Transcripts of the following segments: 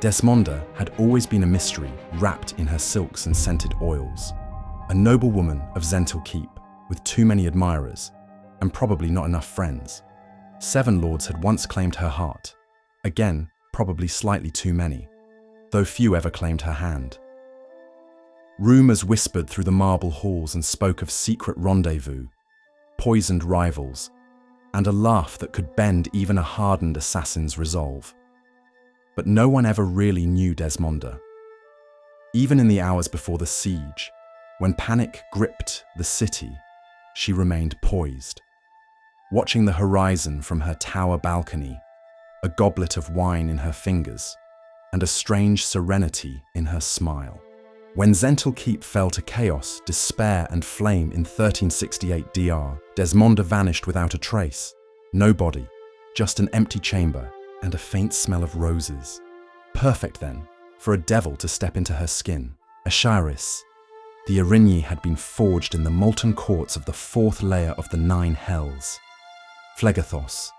Desmonda had always been a mystery wrapped in her silks and scented oils. A noble woman of Zentil Keep, with too many admirers, and probably not enough friends. 7 lords had once claimed her heart. Again, probably slightly too many, though few ever claimed her hand. Rumours whispered through the marble halls and spoke of secret rendezvous, poisoned rivals, and a laugh that could bend even a hardened assassin's resolve. But no one ever really knew Desmonda. Even in the hours before the siege, when panic gripped the city, she remained poised, watching the horizon from her tower balcony, a goblet of wine in her fingers, and a strange serenity in her smile. When Zentil Keep fell to chaos, despair, and flame in 1368 DR, Desmonda vanished without a trace. No body, just an empty chamber and a faint smell of roses. Perfect, then, for a devil to step into her skin. Erinyes, the Erinyes had been forged in the molten quartz of the 4th layer of the 9 hells. Phlegathos,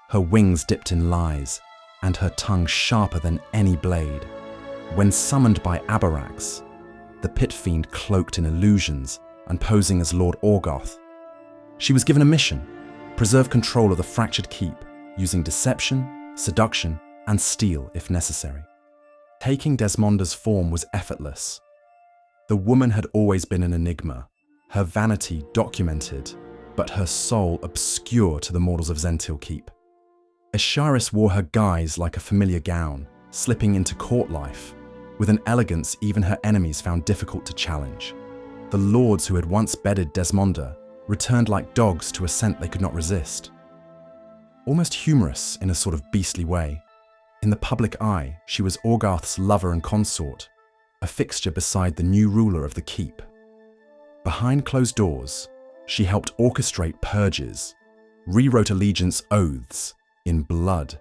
her wings dipped in lies, and her tongue sharper than any blade. When summoned by Abarax, the pit fiend cloaked in illusions and posing as Lord Orgoth, she was given a mission: preserve control of the fractured keep, using deception, seduction, and steel if necessary. Taking Desmonda's form was effortless. The woman had always been an enigma, her vanity documented, but her soul obscure to the mortals of Zentil Keep. Erinyes wore her guise like a familiar gown, slipping into court life, with an elegance even her enemies found difficult to challenge. The lords who had once bedded Desmonda returned like dogs to a scent they could not resist. Almost humorous in a sort of beastly way, in the public eye, she was Orgoth's lover and consort, a fixture beside the new ruler of the keep. Behind closed doors, she helped orchestrate purges, rewrote allegiance oaths in blood,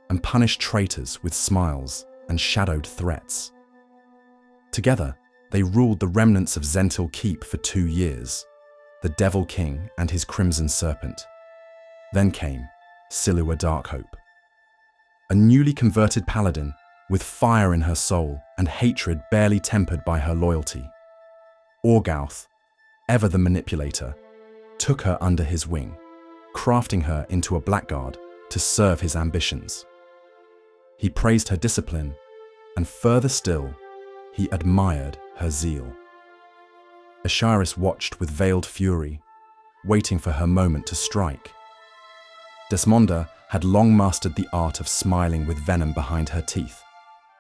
and punished traitors with smiles and shadowed threats. Together, they ruled the remnants of Zentil Keep for 2 years, the Devil King and his Crimson Serpent. Then came Silua Darkhope, a newly converted paladin with fire in her soul and hatred barely tempered by her loyalty. Orgoth, ever the manipulator, took her under his wing, crafting her into a blackguard to serve his ambitions. He praised her discipline, and further still, he admired her zeal. Erinyes watched with veiled fury, waiting for her moment to strike. Desmonda had long mastered the art of smiling with venom behind her teeth,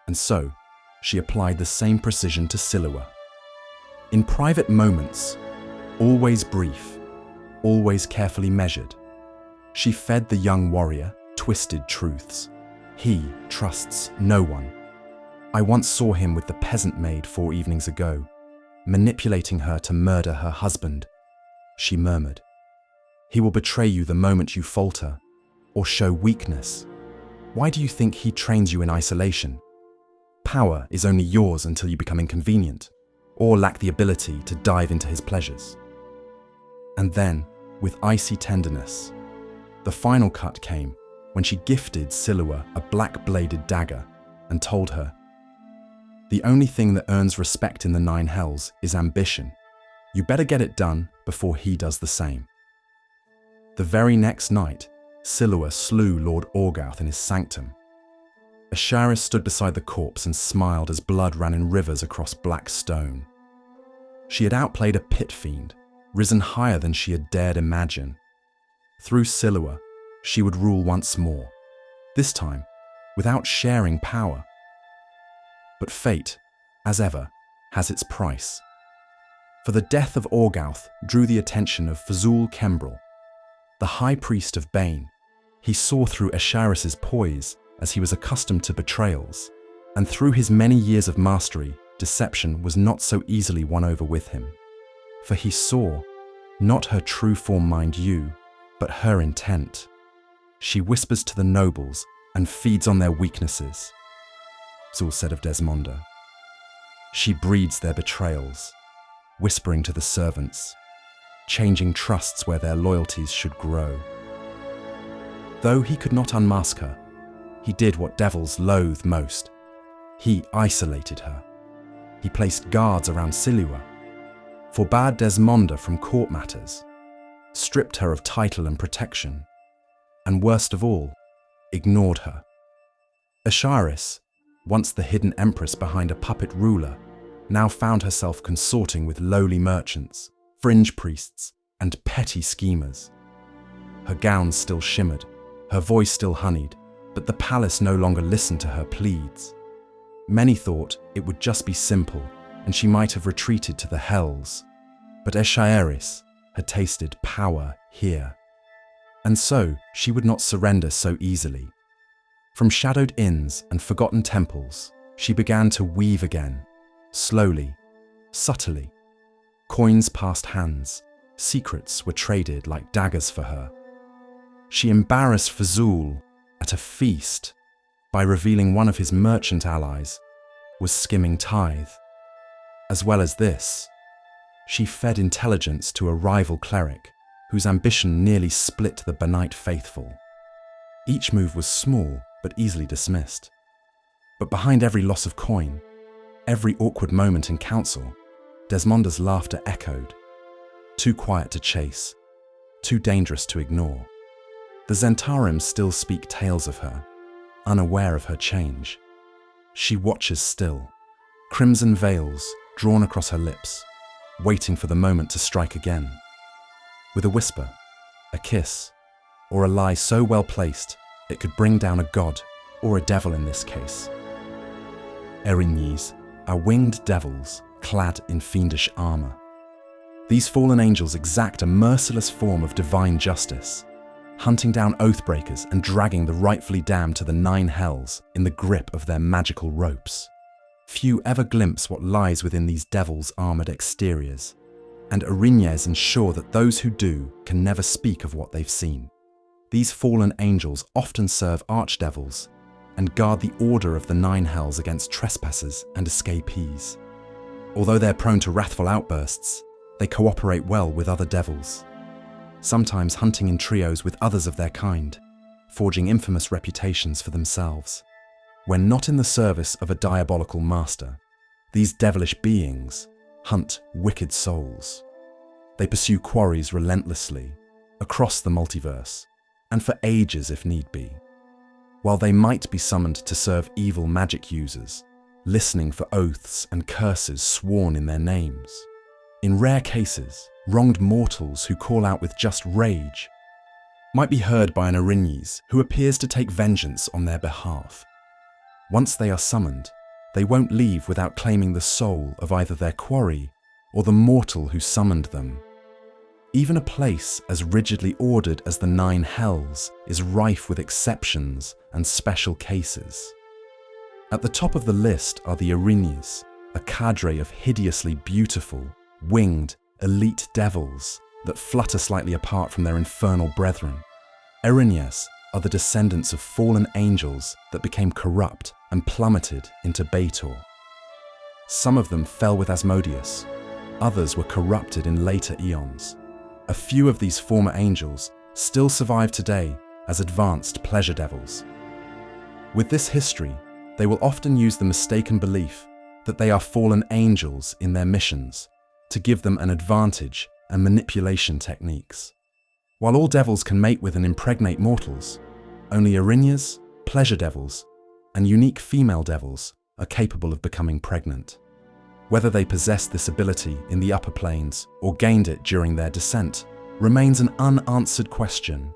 and so she applied the same precision to Silua. In private moments, always brief, always carefully measured, she fed the young warrior twisted truths. He trusts no one. I once saw him with the peasant maid 4 evenings ago, manipulating her to murder her husband. She murmured, "He will betray you the moment you falter or show weakness. Why do you think he trains you in isolation? Power is only yours until you become inconvenient or lack the ability to dive into his pleasures." And then, with icy tenderness, the final cut came when she gifted Silua a black-bladed dagger and told her, "The only thing that earns respect in the 9 hells is ambition. You better get it done before he does the same." The very next night, Silua slew Lord Orgoth in his sanctum. Erinyes stood beside the corpse and smiled as blood ran in rivers across black stone. She had outplayed a pit fiend, risen higher than she had dared imagine. Through Silua, she would rule once more, this time without sharing power. But fate, as ever, has its price. For the death of Orgoth drew the attention of Fazul Kembrel, the high priest of Bane. He saw through Erinyes' poise as he was accustomed to betrayals, and through his many years of mastery, deception was not so easily won over with him. For he saw, not her true form, mind you, but her intent. She whispers to the nobles and feeds on their weaknesses, Zul said of Desmonda. She breeds their betrayals, whispering to the servants, changing trusts where their loyalties should grow. Though he could not unmask her, he did what devils loathe most, He isolated her. He placed guards around Silua, forbade Desmonda from court matters, stripped her of title and protection, and worst of all, ignored her. Erinyes, once the hidden empress behind a puppet ruler, now found herself consorting with lowly merchants, fringe priests, and petty schemers. Her gowns still shimmered, her voice still honeyed, but the palace no longer listened to her pleads. Many thought it would just be simple, and she might have retreated to the hells. But Erinyes had tasted power here. And so she would not surrender so easily. From shadowed inns and forgotten temples, she began to weave again, slowly, subtly. Coins passed hands, secrets were traded like daggers for her. She embarrassed Fazul at a feast by revealing one of his merchant allies was skimming tithe. As well as this, she fed intelligence to a rival cleric whose ambition nearly split the Benite faithful. Each move was small but easily dismissed. But behind every loss of coin, every awkward moment in council, Desmonda's laughter echoed, too quiet to chase, too dangerous to ignore. The Zentarim still speak tales of her, unaware of her change. She watches still, crimson veils drawn across her lips, waiting for the moment to strike again. With a whisper, a kiss, or a lie so well placed it could bring down a god, or a devil in this case. Erinyes are winged devils clad in fiendish armor. These fallen angels exact a merciless form of divine justice, hunting down oathbreakers and dragging the rightfully damned to the 9 hells in the grip of their magical ropes. Few ever glimpse what lies within these devils' armored exteriors, and Erinyes ensure that those who do can never speak of what they've seen. These fallen angels often serve archdevils and guard the order of the 9 hells against trespassers and escapees. Although they're prone to wrathful outbursts, they cooperate well with other devils, sometimes hunting in trios with others of their kind, forging infamous reputations for themselves. When not in the service of a diabolical master, these devilish beings hunt wicked souls. They pursue quarries relentlessly, across the multiverse, and for ages if need be. While they might be summoned to serve evil magic users, listening for oaths and curses sworn in their names. In rare cases, wronged mortals who call out with just rage might be heard by an Erinyes who appears to take vengeance on their behalf. Once they are summoned, they won't leave without claiming the soul of either their quarry or the mortal who summoned them. Even a place as rigidly ordered as the 9 hells is rife with exceptions and special cases. At the top of the list are the Erinyes, a cadre of hideously beautiful, winged, elite devils that flutter slightly apart from their infernal brethren. Erinyes are the descendants of fallen angels that became corrupt and plummeted into Baator. Some of them fell with Asmodeus, others were corrupted in later eons. A few of these former angels still survive today as advanced pleasure devils. With this history, they will often use the mistaken belief that they are fallen angels in their missions to give them an advantage and manipulation techniques. While all devils can mate with and impregnate mortals, only Erinyes, pleasure devils, and unique female devils are capable of becoming pregnant. Whether they possess this ability in the upper planes or gained it during their descent remains an unanswered question.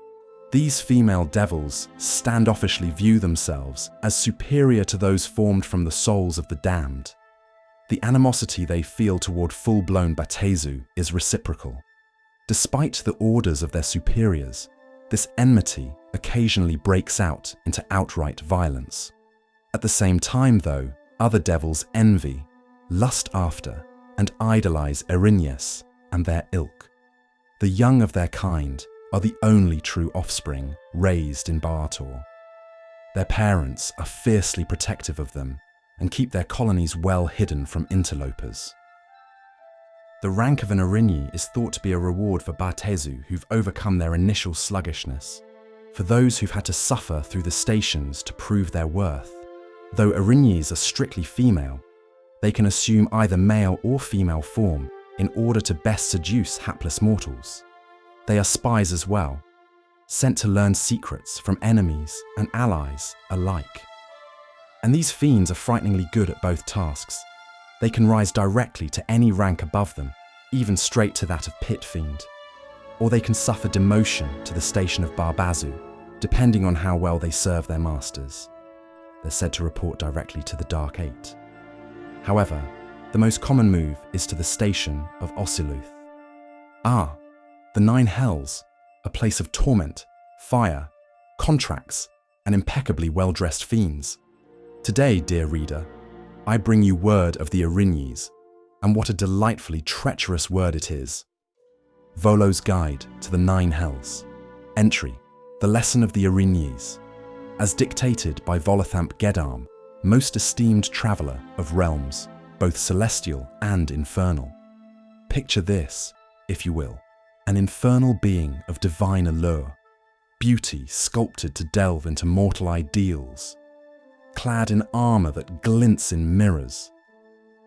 These female devils standoffishly view themselves as superior to those formed from the souls of the damned. The animosity they feel toward full-blown Batezu is reciprocal. Despite the orders of their superiors, this enmity occasionally breaks out into outright violence. At the same time, though, other devils envy, lust after, and idolize Erinyes and their ilk. The young of their kind are the only true offspring raised in Baator. Their parents are fiercely protective of them and keep their colonies well hidden from interlopers. The rank of an Erinyes is thought to be a reward for Batezu who've overcome their initial sluggishness. For those who've had to suffer through the stations to prove their worth, Though Erinyes are strictly female, they can assume either male or female form in order to best seduce hapless mortals. They are spies as well, sent to learn secrets from enemies and allies alike. And these fiends are frighteningly good at both tasks. They can rise directly to any rank above them, even straight to that of Pit Fiend. Or they can suffer demotion to the station of Barbazu, depending on how well they serve their masters. They're said to report directly to the Dark Eight. However, the most common move is to the station of Osiluth. Ah, the Nine Hells, a place of torment, fire, contracts, and impeccably well-dressed fiends. Today, dear reader, I bring you word of the Erinyes, and what a delightfully treacherous word it is. Volo's Guide to the Nine Hells. Entry: The Lesson of the Erinyes. As dictated by Volothamp Geddarm, most esteemed traveller of realms, both celestial and infernal. Picture this, if you will, an infernal being of divine allure, beauty sculpted to delve into mortal ideals, clad in armour that glints in mirrors,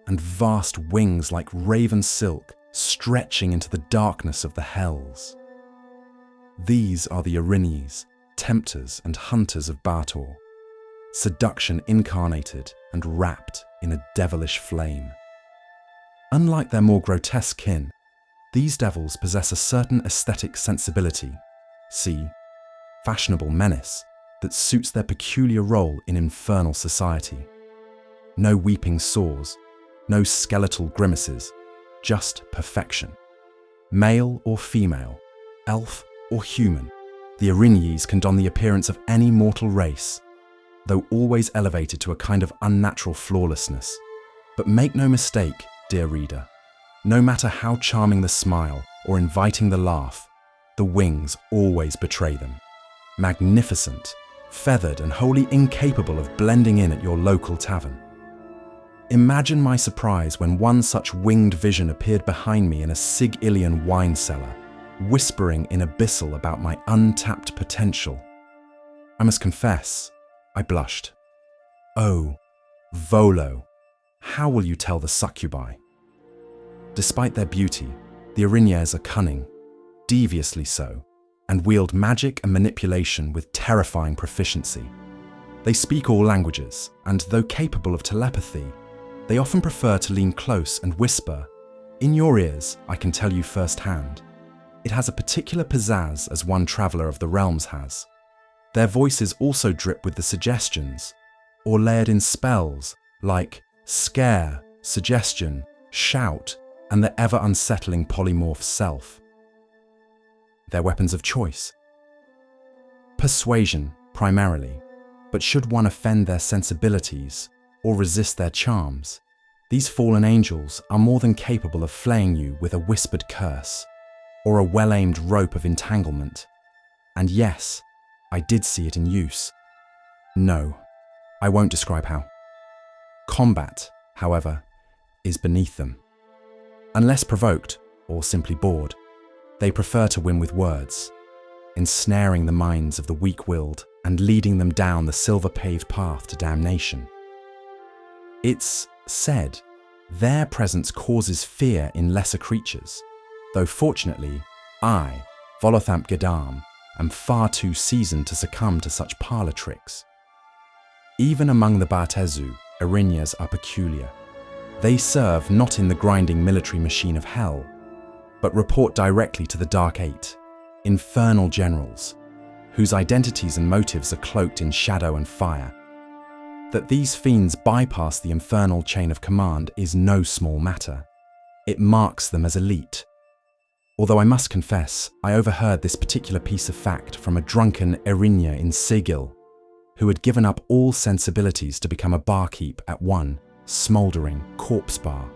and vast wings like raven silk stretching into the darkness of the hells. These are the Erinyes, tempters and hunters of Bator, seduction incarnated and wrapped in a devilish flame. Unlike their more grotesque kin, these devils possess a certain aesthetic sensibility, see, fashionable menace, that suits their peculiar role in infernal society. No weeping sores, no skeletal grimaces, just perfection. Male or female, elf or human, the Erinyes can don the appearance of any mortal race, though always elevated to a kind of unnatural flawlessness. But make no mistake, dear reader, no matter how charming the smile or inviting the laugh, the wings always betray them. Magnificent, feathered and wholly incapable of blending in at your local tavern. Imagine my surprise when one such winged vision appeared behind me in a Sig-Illian wine cellar, whispering in abyssal about my untapped potential. I must confess, I blushed. Oh, Volo, how will you tell the succubi? Despite their beauty, the Erinyes are cunning, deviously so, and wield magic and manipulation with terrifying proficiency. They speak all languages, and though capable of telepathy, they often prefer to lean close and whisper, "In your ears, I can tell you firsthand." It has a particular pizzazz as one traveller of the realms has. Their voices also drip with the suggestions, or layered in spells like scare, suggestion, shout, and the ever unsettling polymorph self. Their weapons of choice? Persuasion, primarily, but should one offend their sensibilities or resist their charms, these fallen angels are more than capable of flaying you with a whispered curse or a well-aimed rope of entanglement. And yes, I did see it in use. No, I won't describe how. Combat, however, is beneath them. Unless provoked or simply bored, they prefer to win with words, ensnaring the minds of the weak-willed and leading them down the silver-paved path to damnation. It's said their presence causes fear in lesser creatures, though fortunately, I, Volothamp Geddarm, am far too seasoned to succumb to such parlour tricks. Even among the Batezu, Erinyes are peculiar. They serve not in the grinding military machine of hell, but report directly to the Dark Eight, infernal generals, whose identities and motives are cloaked in shadow and fire. That these fiends bypass the infernal chain of command is no small matter. It marks them as elite. Although I must confess, I overheard this particular piece of fact from a drunken Erinyes in Sigil, who had given up all sensibilities to become a barkeep at one smouldering corpse bar.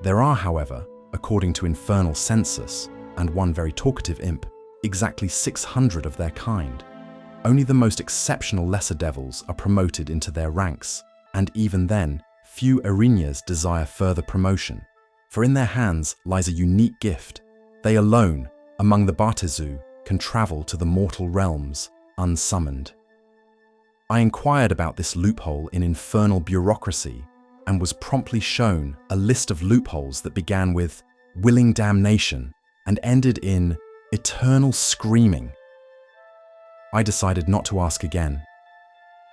There are, however, according to infernal census, and one very talkative imp, exactly 600 of their kind. Only the most exceptional lesser devils are promoted into their ranks, and even then, few Erinyes desire further promotion, for in their hands lies a unique gift. They alone, among the Batezu, can travel to the mortal realms unsummoned. I inquired about this loophole in infernal bureaucracy and was promptly shown a list of loopholes that began with willing damnation and ended in eternal screaming. I decided not to ask again.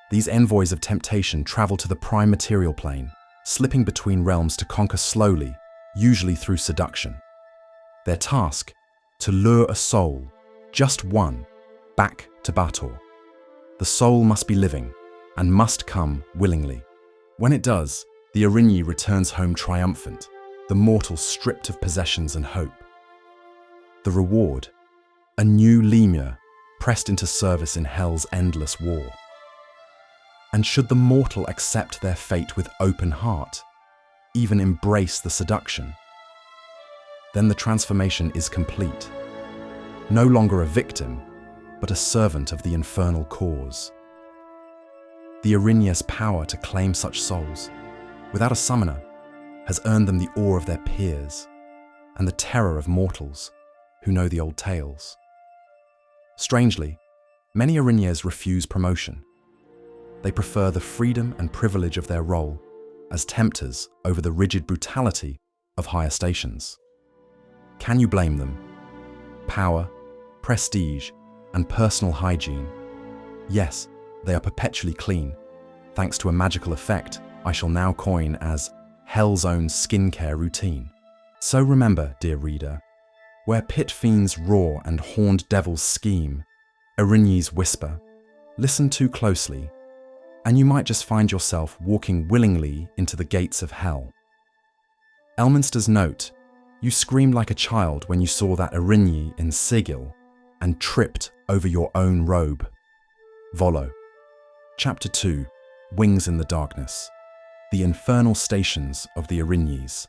These envoys of temptation travel to the prime material plane, slipping between realms to conquer slowly, usually through seduction. Their task, to lure a soul, just one, back to Bator. The soul must be living and must come willingly. When it does, the Erinyes returns home triumphant, the mortal stripped of possessions and hope. The reward, a new lemur pressed into service in hell's endless war. And should the mortal accept their fate with open heart, even embrace the seduction, then the transformation is complete. No longer a victim, but a servant of the infernal cause. The Erinyes' power to claim such souls, without a summoner, has earned them the awe of their peers and the terror of mortals who know the old tales. Strangely, many Erinyes refuse promotion. They prefer the freedom and privilege of their role as tempters over the rigid brutality of higher stations. Can you blame them? Power, prestige, and personal hygiene. Yes, they are perpetually clean, thanks to a magical effect I shall now coin as Hell's own skincare routine. So remember, dear reader, where pit fiends roar and horned devils scheme, Erinyes whisper, listen too closely, and you might just find yourself walking willingly into the gates of hell. Elminster's note, you screamed like a child when you saw that Erinyes in Sigil and tripped over your own robe. Volo. Chapter 2, Wings in the Darkness. The Infernal Stations of the Erinyes.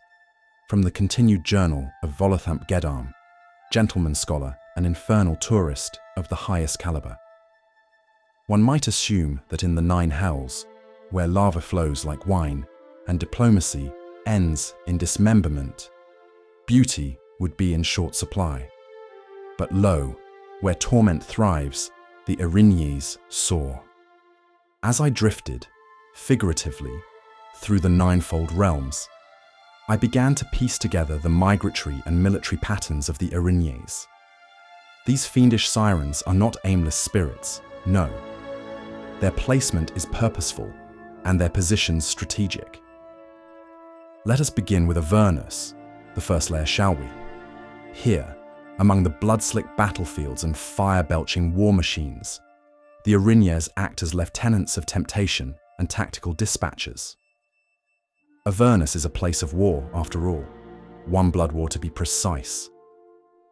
From the continued journal of Volothamp Geddarm, gentleman scholar and infernal tourist of the highest caliber. One might assume that in the Nine Hells, where lava flows like wine and diplomacy ends in dismemberment, beauty would be in short supply. But lo, where torment thrives, the Erinyes soar. As I drifted, figuratively, through the ninefold realms, I began to piece together the migratory and military patterns of the Erinyes. These fiendish sirens are not aimless spirits, no. Their placement is purposeful, and their positions strategic. Let us begin with Avernus, the first layer, shall we? Here, among the blood-slick battlefields and fire-belching war machines, the Erinyes act as lieutenants of temptation and tactical dispatchers. Avernus is a place of war, after all, one blood war to be precise,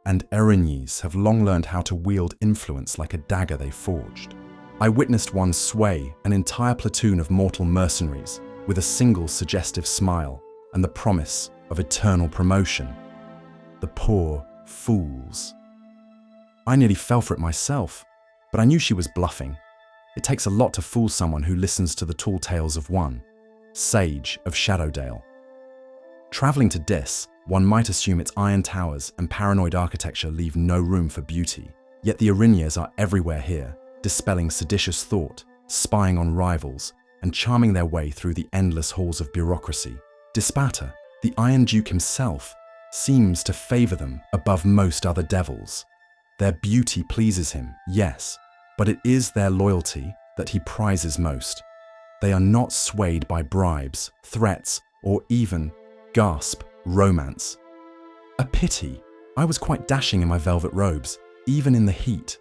and Erinyes have long learned how to wield influence like a dagger they forged. I witnessed one sway an entire platoon of mortal mercenaries with a single suggestive smile and the promise of eternal promotion. The poor fools. I nearly fell for it myself, but I knew she was bluffing. It takes a lot to fool someone who listens to the tall tales of one, Sage of Shadowdale. Travelling to Dis, one might assume its iron towers and paranoid architecture leave no room for beauty, yet the Erinyes are everywhere here, dispelling seditious thought, spying on rivals, and charming their way through the endless halls of bureaucracy. Dispater, the Iron Duke himself, seems to favour them above most other devils. Their beauty pleases him, yes, but it is their loyalty that he prizes most. They are not swayed by bribes, threats, or even, gasp, romance. A pity. I was quite dashing in my velvet robes, even in the heat.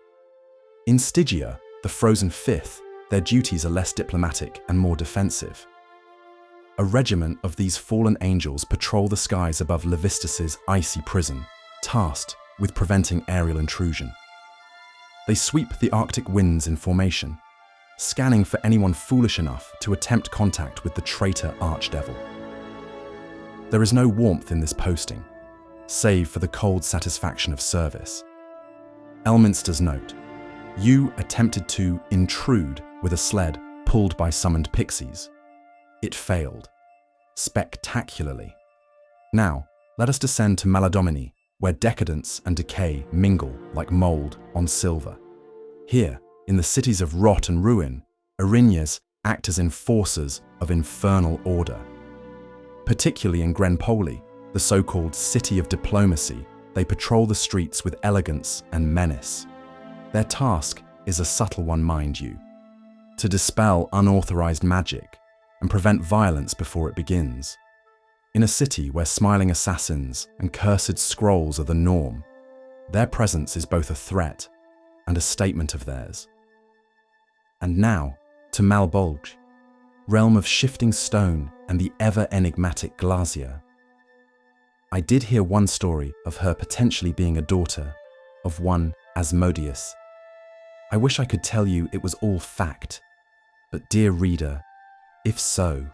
In Stygia, the frozen fifth, their duties are less diplomatic and more defensive. A regiment of these fallen angels patrol the skies above Levistus's icy prison, tasked with preventing aerial intrusion. They sweep the Arctic winds in formation, scanning for anyone foolish enough to attempt contact with the traitor archdevil. There is no warmth in this posting, save for the cold satisfaction of service. Elminster's note, you attempted to intrude with a sled pulled by summoned pixies. It failed, spectacularly. Now, let us descend to Maladomini, where decadence and decay mingle like mould on silver. Here, in the cities of rot and ruin, Erinyes act as enforcers of infernal order. Particularly in Grenpoli, the so-called City of Diplomacy, they patrol the streets with elegance and menace. Their task is a subtle one, mind you: to dispel unauthorized magic and prevent violence before it begins. In a city where smiling assassins and cursed scrolls are the norm, their presence is both a threat and a statement of theirs. And now, to Malbolge, realm of shifting stone and the ever-enigmatic Glacia. I did hear one story of her potentially being a daughter of one Asmodeus. I wish I could tell you it was all fact, but dear reader, if so,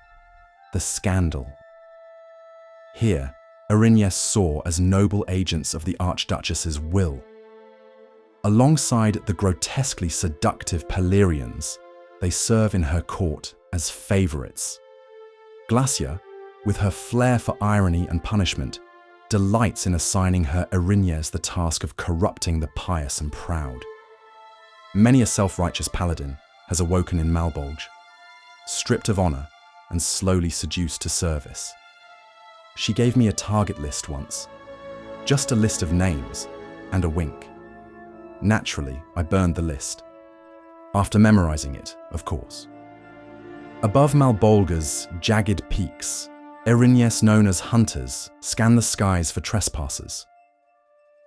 the scandal. Here, Erinyes saw as noble agents of the Archduchess's will. Alongside the grotesquely seductive Larians, they serve in her court as favorites. Glacia, with her flair for irony and punishment, delights in assigning her Erinyes the task of corrupting the pious and proud. Many a self-righteous paladin has awoken in Malbolge, stripped of honor and slowly seduced to service. She gave me a target list once, just a list of names and a wink. Naturally, I burned the list. After memorizing it, of course. Above Malbolge's jagged peaks, Erinyes, known as hunters, scan the skies for trespassers.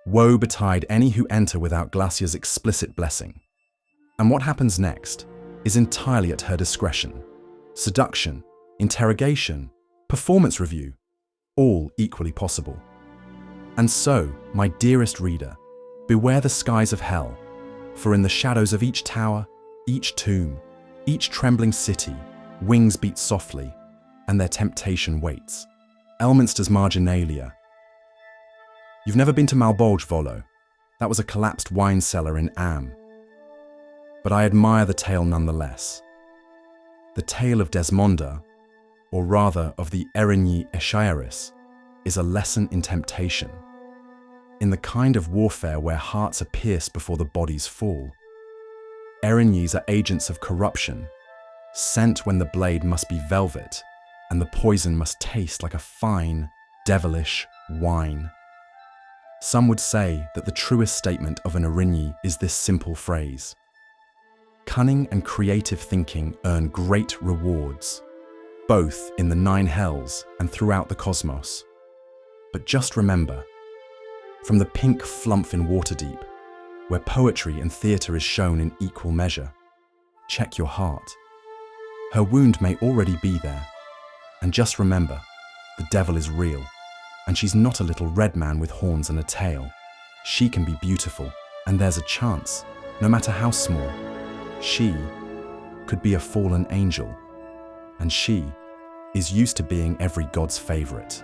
Woe betide any who enter without Glacia's explicit blessing. And what happens next is entirely at her discretion. Seduction, interrogation, performance review, all equally possible. And so, my dearest reader, beware the skies of hell, for in the shadows of each tower, each tomb, each trembling city, wings beat softly, and their temptation waits. Elminster's marginalia. You've never been to Malbolge, Volo. That was a collapsed wine cellar in Am. But I admire the tale nonetheless. The tale of Desmonda, or rather of the Erinyes Eschairis, is a lesson in temptation, in the kind of warfare where hearts are pierced before the bodies fall. Erinyes are agents of corruption, sent when the blade must be velvet and the poison must taste like a fine, devilish wine. Some would say that the truest statement of an Erinyes is this simple phrase: cunning and creative thinking earn great rewards, both in the nine hells and throughout the cosmos. But just remember, from the pink flump in Waterdeep, where poetry and theatre is shown in equal measure, check your heart. Her wound may already be there, and just remember, the devil is real, and she's not a little red man with horns and a tail. She can be beautiful, and there's a chance, no matter how small, she could be a fallen angel, and she is used to being every god's favorite.